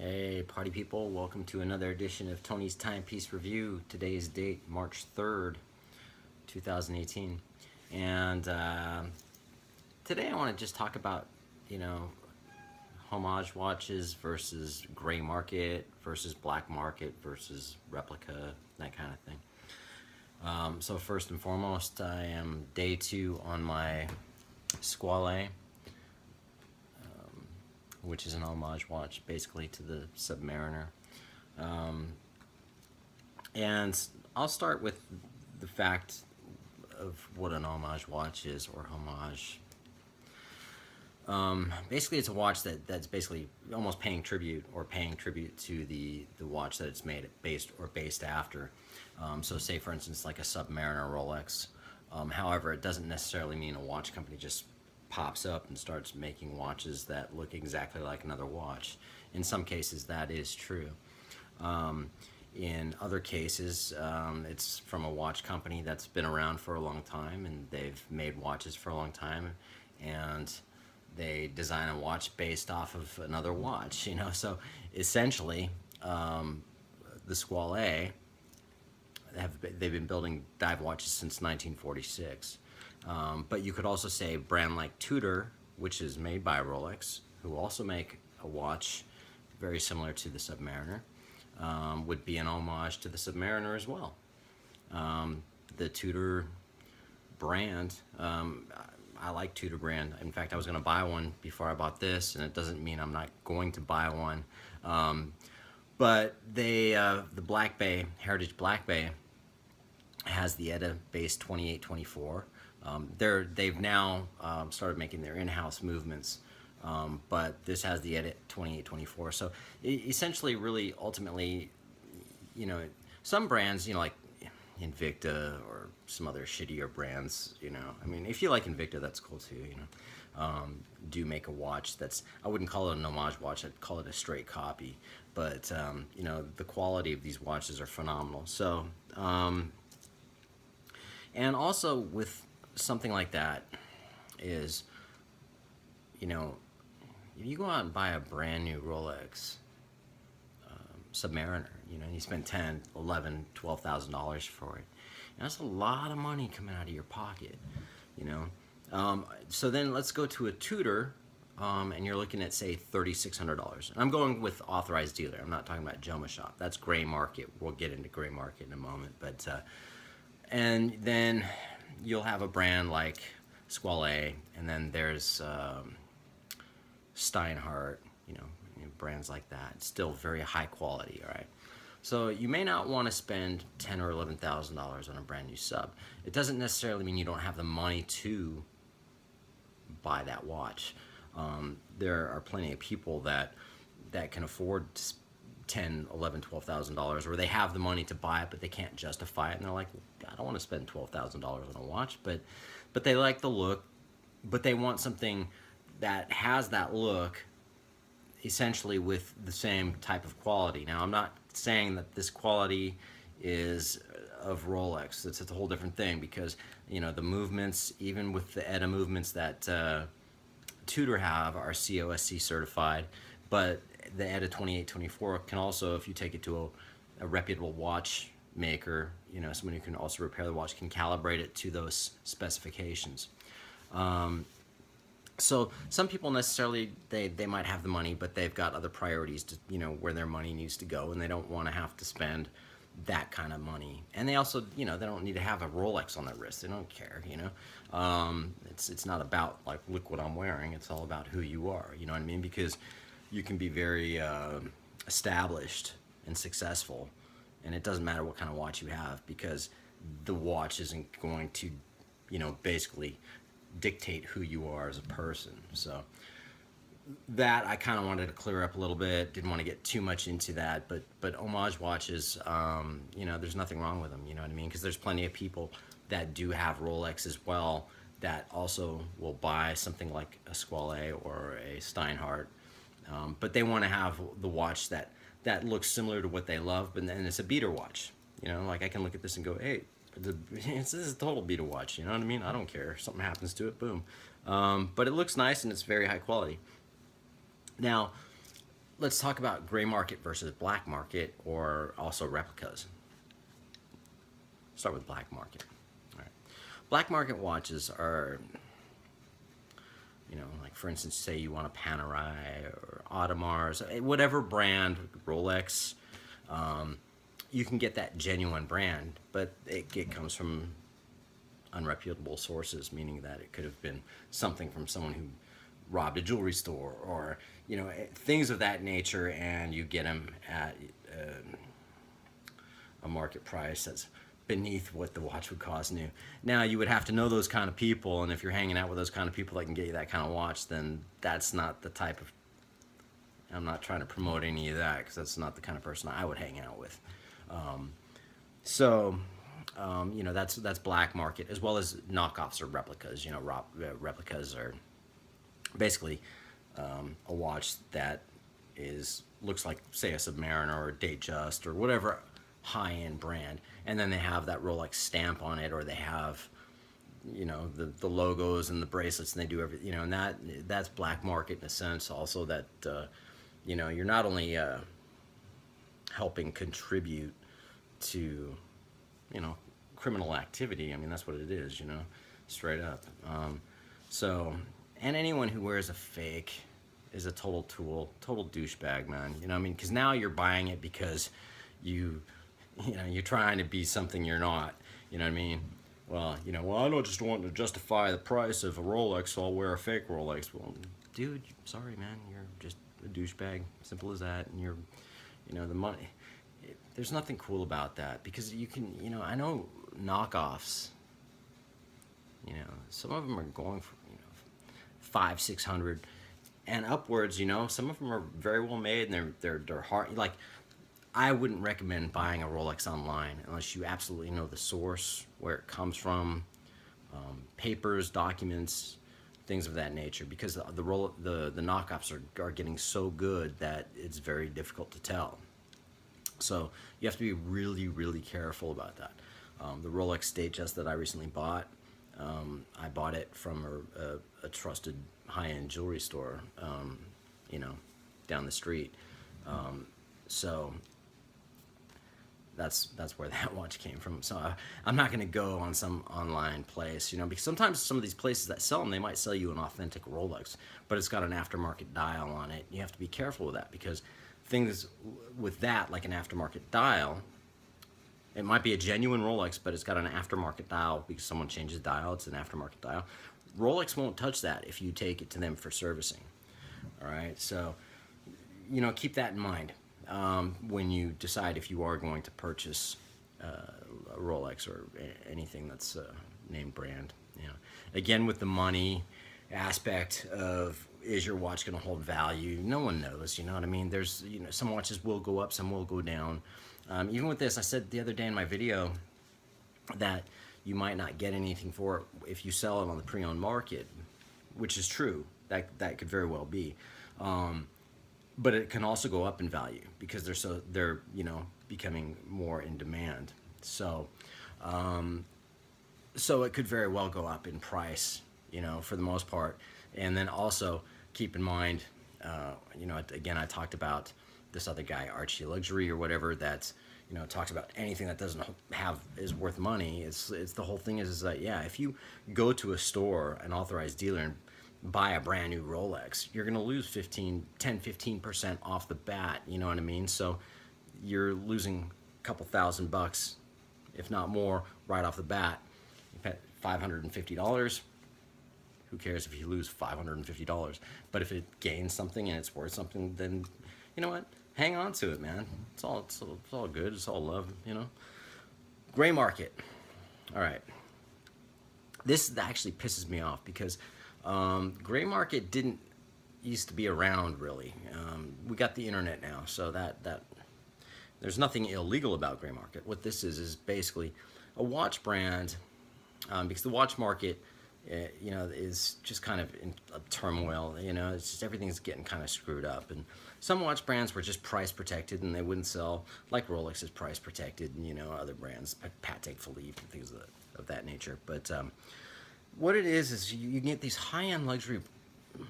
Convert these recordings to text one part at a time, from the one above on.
Hey, party people, welcome to another edition of Tony's Timepiece Review. Today's date, March 3rd, 2018. And today I want to just talk about, you know, homage watches versus gray market versus black market versus replica, that kind of thing. So first and foremost, I am day 2 on my Squale, which is an homage watch basically to the Submariner. And I'll start with the fact of what an homage watch is, or homage. Basically, it's a watch that's basically almost paying tribute to the watch that it's made based after. So say, for instance, like a Submariner Rolex. However, it doesn't necessarily mean a watch company just pops up and starts making watches that look exactly like another watch. In some cases, that is true. In other cases, it's from a watch company that's been around for a long time, and they've made watches for a long time, and they design a watch based off of another watch, So essentially, the Squale, they've been building dive watches since 1946. But you could also say a brand like Tudor, which is made by Rolex, who also make a watch very similar to the Submariner, would be an homage to the Submariner as well. The Tudor brand, I like Tudor brand. In fact, I was going to buy one before I bought this, and it doesn't mean I'm not going to buy one. But the Black Bay, Heritage Black Bay, has the ETA-based 2824. They've now started making their in-house movements, but this has the ETA 2824. So essentially, really, ultimately, some brands, like Invicta or some other shittier brands, I mean, if you like Invicta, that's cool too, do make a watch that's, I wouldn't call it an homage watch, I'd call it a straight copy, but, the quality of these watches are phenomenal. So, and also with something like that is, if you go out and buy a brand new Rolex Submariner, and you spend $10,000, $11,000, $12,000 for it, and that's a lot of money coming out of your pocket, So then let's go to a Tudor, and you're looking at, say, $3,600. And I'm going with authorized dealer. I'm not talking about Joma Shop. That's gray market. We'll get into gray market in a moment. But and then you'll have a brand like Squale, and then there's Steinhardt, brands like that. It's still very high quality, all right? So you may not want to spend $10,000 or $11,000 on a brand new sub. It doesn't necessarily mean you don't have the money to buy that watch. There are plenty of people that can afford $10,000, $11,000, $12,000, or they have the money to buy it, but they can't justify it, and they're like, I don't want to spend $12,000 on a watch, but they like the look, but they want something that has that look, essentially with the same type of quality. Now, I'm not saying that this quality is of Rolex. It's a whole different thing, because the movements, even with the ETA movements that Tudor have, are COSC certified, but the ETA 2824 can also, if you take it to a reputable watchmaker, someone who can also repair the watch, can calibrate it to those specifications. So some people necessarily, they might have the money, but they've got other priorities to, where their money needs to go, and they don't want to have to spend that kind of money. And they also, they don't need to have a Rolex on their wrist. They don't care, It's not about, like, look what I'm wearing. It's all about who you are, you know what I mean? Because you can be very established and successful, and it doesn't matter what kind of watch you have, because the watch isn't going to, basically dictate who you are as a person. So that I kind of wanted to clear up a little bit. Didn't want to get too much into that, but homage watches, there's nothing wrong with them, you know what I mean? Because there's plenty of people that do have Rolex as well that also will buy something like a Squale or a Steinhardt, but they want to have the watch that looks similar to what they love, but then it's a beater watch. Like, I can look at this and go, hey, this is a total beater watch, you know what I mean? I don't care. If something happens to it, boom. But it looks nice, and it's very high quality. Now, let's talk about gray market versus black market, or also replicas. Start with black market. All right. Black market watches are, like for instance, say you want a Panerai or Audemars, whatever brand, Rolex, you can get that genuine brand, but it comes from unreputable sources, meaning that it could have been something from someone who robbed a jewelry store, or things of that nature, and you get them at a market price that's beneath what the watch would cost new. Now, you would have to know those kind of people, and if you're hanging out with those kind of people that can get you that kind of watch, then that's not the type of, I'm not trying to promote any of that, because that's not the kind of person I would hang out with. That's black market, as well as knockoffs or replicas. Replicas are basically a watch that looks like, say, a Submariner or a Datejust or whatever high-end brand, and then they have that Rolex stamp on it, or they have the logos and the bracelets, and they do everything, and that's black market in a sense. Also, that you're not only helping contribute to criminal activity. I mean, that's what it is, straight up. And anyone who wears a fake is a total tool, total douchebag, man. Because now you're buying it because you're trying to be something you're not. You know what I mean? Well, I don't just want to justify the price of a Rolex, so I'll wear a fake Rolex. Well, dude, sorry, man, you're just a douchebag. Simple as that. And the money. There's nothing cool about that, because you can, I know knockoffs. Some of them are going for $500-600 and upwards. Some of them are very well made, and they're hard. Like, I wouldn't recommend buying a Rolex online unless you absolutely know the source, where it comes from, papers, documents, things of that nature, because the knockoffs are getting so good that it's very difficult to tell. So you have to be really, really careful about that. The Rolex Datejust that I recently bought, I bought it from a trusted high-end jewelry store, down the street. So that's where that watch came from. So I'm not going to go on some online place, because sometimes some of these places that sell them, they might sell you an authentic Rolex, but it's got an aftermarket dial on it. You have to be careful with that, because things with that, like an aftermarket dial, it might be a genuine Rolex, but it's got an aftermarket dial because someone changes the dial. It's an aftermarket dial. Rolex won't touch that if you take it to them for servicing. All right, so keep that in mind when you decide if you are going to purchase a Rolex or anything that's named brand. Again, with the money aspect of, is your watch going to hold value? No one knows. You know what I mean? There's some watches will go up, some will go down. Even with this, I said the other day in my video that you might not get anything for it if you sell it on the pre-owned market, which is true. That could very well be, but it can also go up in value because they're becoming more in demand. So it could very well go up in price, for the most part. And then also keep in mind, again, I talked about this other guy, Archie Luxury or whatever, that's talks about anything that doesn't is worth money. It's the whole thing is that, yeah, if you go to a store, an authorized dealer, and buy a brand new Rolex, you're going to lose 10-15% off the bat. You know what I mean? So you're losing a couple $1,000, if not more, right off the bat. You pay $550. Who cares if you lose $550? But if it gains something and it's worth something, then you know what? Hang on to it, man. It's all good. It's all love, Gray market. All right. This actually pisses me off because gray market didn't used to be around really. We got the internet now, so that there's nothing illegal about gray market. What this is basically a watch brand, because the watch market, is just kind of in a turmoil. It's just everything's getting kind of screwed up, and some watch brands were just price protected and they wouldn't sell, like Rolex is price protected, and other brands, Patek Philippe and things of that nature. But what it is you get these high-end luxury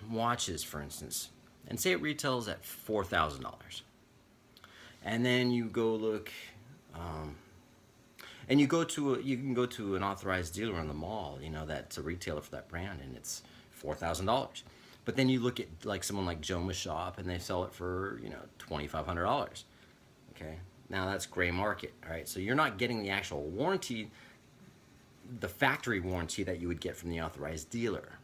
watches, for instance, and say it retails at $4,000. And then you go look, and you can go to an authorized dealer in the mall, you know, that's a retailer for that brand, and it's $4,000. But then you look at like someone like Joma's shop, and they sell it for, you know, $2,500. Okay, now that's gray market. All right, so you're not getting the actual warranty, the factory warranty that you would get from the authorized dealer,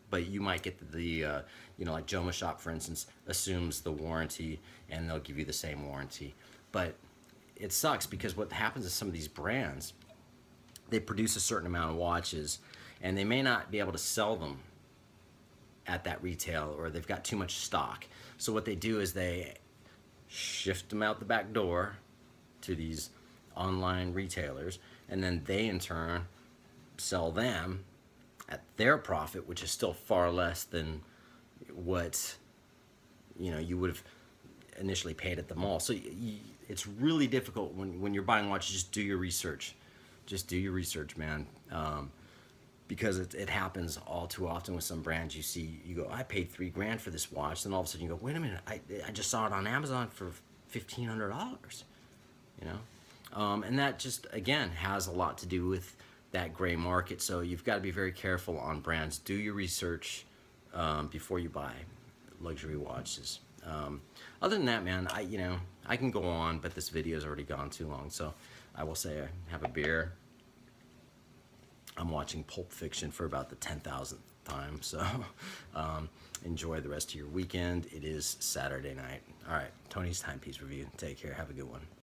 but you might get the you know, like Joma Shop, for instance, assumes the warranty, and they'll give you the same warranty. But it sucks because what happens is some of these brands, they produce a certain amount of watches, and they may not be able to sell them at that retail, or they've got too much stock. So what they do is they shift them out the back door to these online retailers, and then they in turn sell them at their profit, which is still far less than what, you know, you would have initially paid at the mall. So it's really difficult when you're buying watches. Just do your research. Just do your research, man. Because it happens all too often with some brands. You see, you go, I paid $3,000 for this watch, then all of a sudden you go, wait a minute, I just saw it on Amazon for $1,500. You know, and that just again has a lot to do with that gray market. So you've got to be very careful on brands. Do your research before you buy luxury watches. Other than that, man, I can go on, but this video has already gone too long. So I will say I have a beer. I'm watching Pulp Fiction for about the 10,000th time. So enjoy the rest of your weekend. It is Saturday night. All right, Tony's Timepiece Review. Take care. Have a good one.